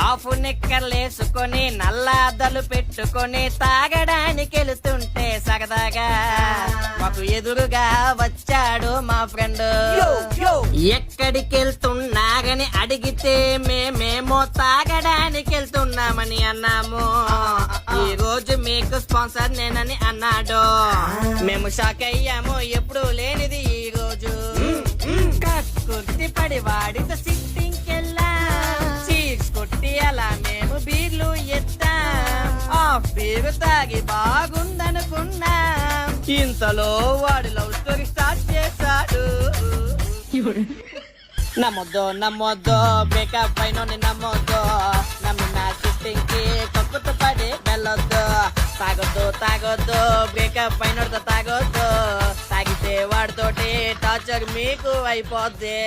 Of నిక్కర్లేసుకొని నల్లాదలు పెట్టుకొని తాగడానికి వెళుతుంటే సరదాగా మాకు ఎదురుగా వచ్చాడు మా ఫ్రెండ్. ఎక్కడికి వెళ్తున్నారని అడిగితే మేమేమో తాగడానికి వెళ్తున్నామని అన్నాము. ఈ రోజు మీకు స్పాన్సర్ నేనని అన్నాడు. మేము షాక్ అయ్యాము, ఎప్పుడు లేనిది ఈ రోజు. కుర్తి పడి వాడితో సిట్టింగ్ కెళ్ళా, చీర్స్ కొట్టి అలా మేము బీర్లు ఎత్తాం. ఆఫ్ బీరు తాగి బాగుందనుకున్నాం, ఇంతలో వాడి లవ్ స్టోరీ స్టార్ట్ చేశాడు. నమ్మొద్దు బ్రేకప్ అయిన నమ్మొద్దు, నమ్మిన సిట్టింగ్ కి కక్కుతూ పడి వెళ్ళొద్దు. తాగొద్దు బ్రేకప్ అయిన తాగొద్దు, తాగితే వాడితోటి టార్చర్ మీకు అయిపోద్ది.